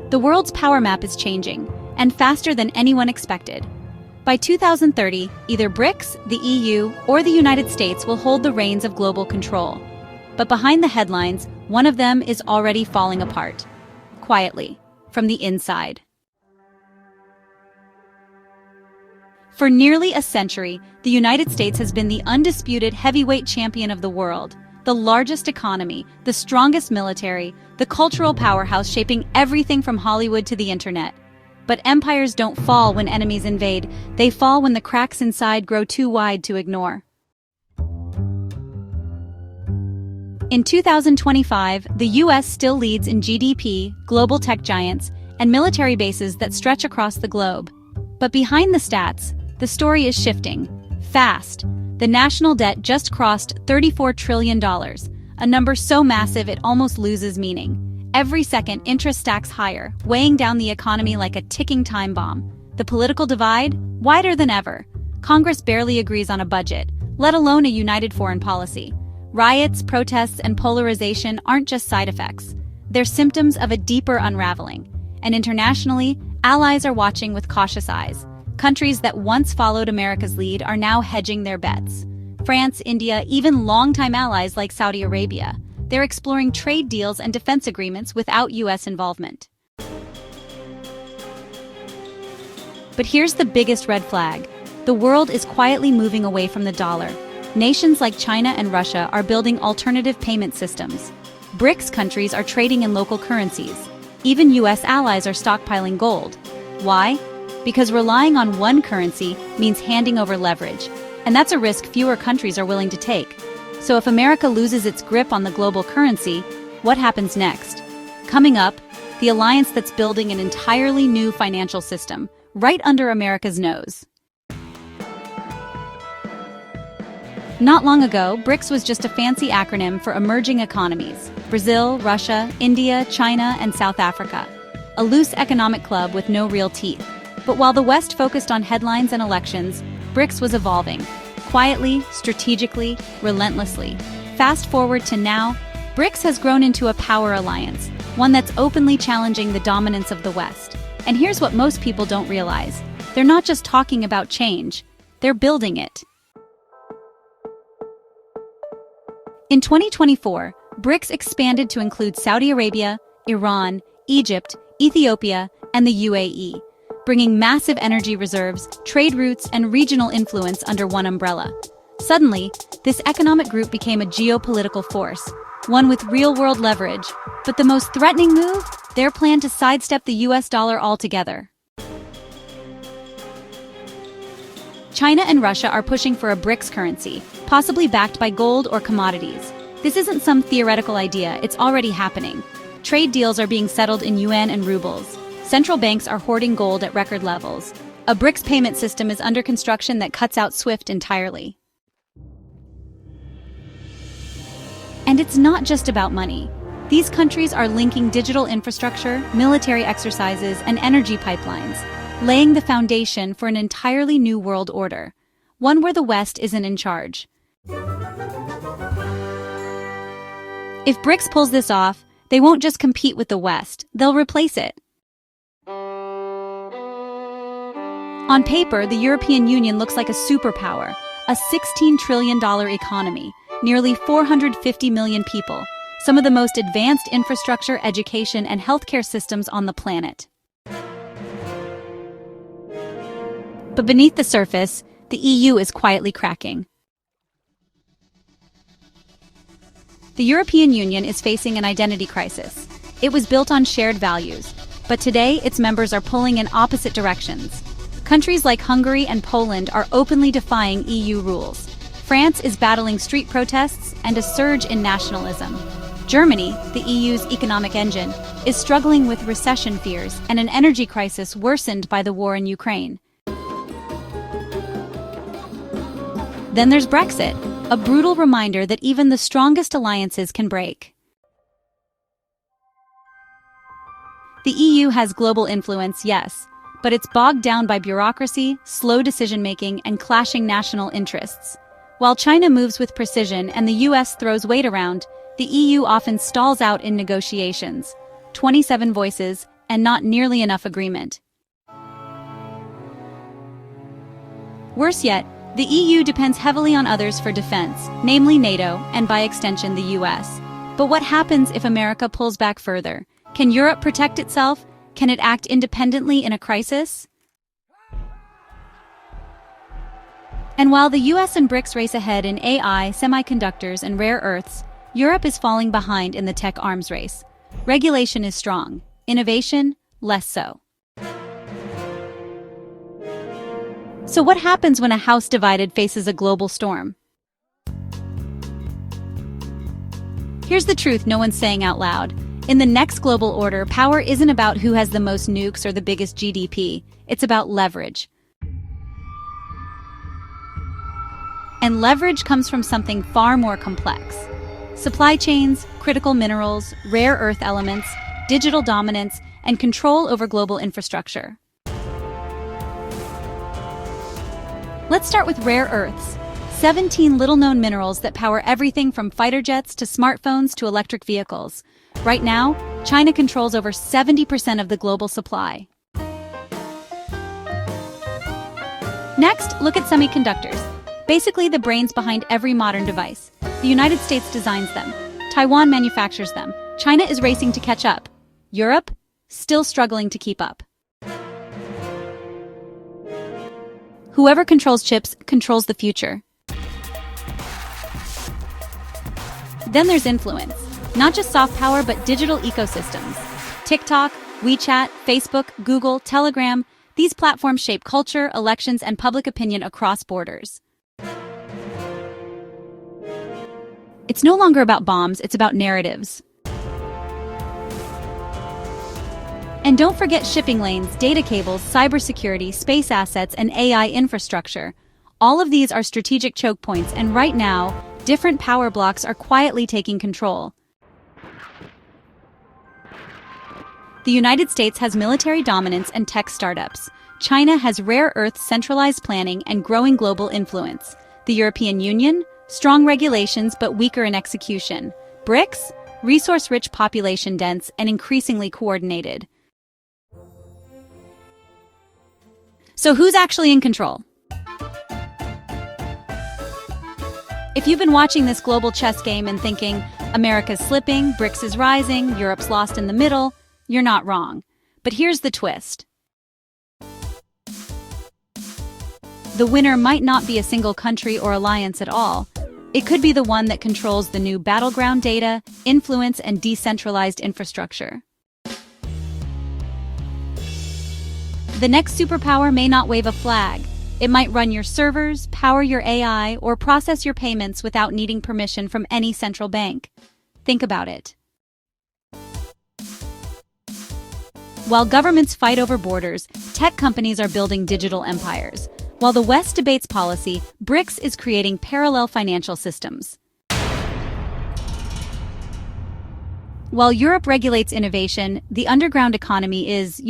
The world's power map is changing, and faster than anyone expected. By 2030, either BRICS, the EU, or the United States will hold the reins of global control. But behind the headlines, one of them is already falling apart. Quietly, from the inside. For nearly a century, the United States has been the undisputed heavyweight champion of the world, the largest economy, the strongest military, the cultural powerhouse shaping everything from Hollywood to the internet. But empires don't fall when enemies invade, they fall when the cracks inside grow too wide to ignore. In 2025, the US still leads in GDP, global tech giants, and military bases that stretch across the globe. But behind the stats, the story is shifting. Fast. The national debt just crossed $34 trillion, a number so massive it almost loses meaning. Every second, interest stacks higher, weighing down the economy like a ticking time bomb. The political divide? Wider than ever. Congress barely agrees on a budget, let alone a united foreign policy. Riots, protests, and polarization aren't just side effects. They're symptoms of a deeper unraveling. And internationally, allies are watching with cautious eyes. Countries that once followed America's lead are now hedging their bets. France, India, even longtime allies like Saudi Arabia. They're exploring trade deals and defense agreements without US involvement. But here's the biggest red flag. The world is quietly moving away from the dollar. Nations like China and Russia are building alternative payment systems. BRICS countries are trading in local currencies. Even US allies are stockpiling gold. Why? Because relying on one currency means handing over leverage, and that's a risk fewer countries are willing to take. So if America loses its grip on the global currency, what happens next? Coming up, the alliance that's building an entirely new financial system, right under America's nose. Not long ago, BRICS was just a fancy acronym for emerging economies: Brazil, Russia, India, China, and South Africa. A loose economic club with no real teeth. But while the West focused on headlines and elections, BRICS was evolving. Quietly, strategically, relentlessly. Fast forward to now, BRICS has grown into a power alliance, one that's openly challenging the dominance of the West. And here's what most people don't realize. They're not just talking about change, they're building it. In 2024, BRICS expanded to include Saudi Arabia, Iran, Egypt, Ethiopia, and the UAE, bringing massive energy reserves, trade routes, and regional influence under one umbrella. Suddenly, this economic group became a geopolitical force, one with real-world leverage. But the most threatening move? Their plan to sidestep the US dollar altogether. China and Russia are pushing for a BRICS currency, possibly backed by gold or commodities. This isn't some theoretical idea, it's already happening. Trade deals are being settled in yuan and rubles. Central banks are hoarding gold at record levels. A BRICS payment system is under construction that cuts out SWIFT entirely. And it's not just about money. These countries are linking digital infrastructure, military exercises, and energy pipelines, laying the foundation for an entirely new world order, one where the West isn't in charge. If BRICS pulls this off, they won't just compete with the West, they'll replace it. On paper, the European Union looks like a superpower, a $16 trillion economy, nearly 450 million people, some of the most advanced infrastructure, education, and healthcare systems on the planet. But beneath the surface, the EU is quietly cracking. The European Union is facing an identity crisis. It was built on shared values, but today its members are pulling in opposite directions. Countries like Hungary and Poland are openly defying EU rules. France is battling street protests and a surge in nationalism. Germany, the EU's economic engine, is struggling with recession fears and an energy crisis worsened by the war in Ukraine. Then there's Brexit, a brutal reminder that even the strongest alliances can break. The EU has global influence, yes, but it's bogged down by bureaucracy, slow decision-making, and clashing national interests. While China moves with precision and the US throws weight around, the EU often stalls out in negotiations. 27 voices, and not nearly enough agreement. Worse yet, the EU depends heavily on others for defense, namely NATO, and by extension the US. But what happens if America pulls back further? Can Europe protect itself? Can it act independently in a crisis? And while the US and BRICS race ahead in AI, semiconductors, and rare earths, Europe is falling behind in the tech arms race. Regulation is strong. Innovation, less so. So what happens when a house divided faces a global storm? Here's the truth no one's saying out loud. In the next global order, power isn't about who has the most nukes or the biggest GDP. It's about leverage. And leverage comes from something far more complex. Supply chains, critical minerals, rare earth elements, digital dominance, and control over global infrastructure. Let's start with rare earths. 17 little-known minerals that power everything from fighter jets to smartphones to electric vehicles. Right now, China controls over 70% of the global supply. Next, look at semiconductors. Basically the brains behind every modern device. The United States designs them. Taiwan manufactures them. China is racing to catch up. Europe, still struggling to keep up. Whoever controls chips controls the future. Then there's influence. Not just soft power, but digital ecosystems. TikTok, WeChat, Facebook, Google, Telegram, these platforms shape culture, elections, and public opinion across borders. It's no longer about bombs, it's about narratives. And don't forget shipping lanes, data cables, cybersecurity, space assets, and AI infrastructure. All of these are strategic choke points, and right now, different power blocks are quietly taking control. The United States has military dominance and tech startups. China has rare earth centralized planning and growing global influence. The European Union? Strong regulations but weaker in execution. BRICS? Resource-rich, population-dense, and increasingly coordinated. So who's actually in control? If you've been watching this global chess game and thinking, America's slipping, BRICS is rising, Europe's lost in the middle, you're not wrong. But here's the twist. The winner might not be a single country or alliance at all. It could be the one that controls the new battleground data, influence, and decentralized infrastructure. The next superpower may not wave a flag. It might run your servers, power your AI, or process your payments without needing permission from any central bank. Think about it. While governments fight over borders, tech companies are building digital empires. While the West debates policy, BRICS is creating parallel financial systems. While Europe regulates innovation, the underground economy is,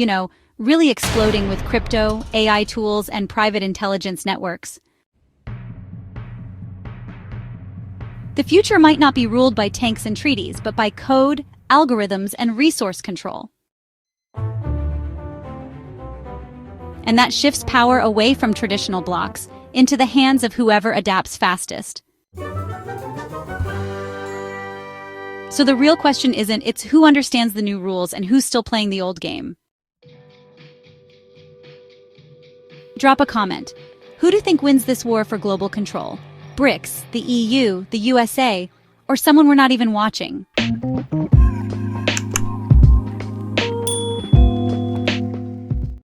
really exploding with crypto, AI tools, and private intelligence networks. The future might not be ruled by tanks and treaties, but by code, algorithms, and resource control. And that shifts power away from traditional blocks into the hands of whoever adapts fastest. So the real question it's who understands the new rules and who's still playing the old game. Drop a comment. Who do you think wins this war for global control? BRICS, the EU, the USA, or someone we're not even watching?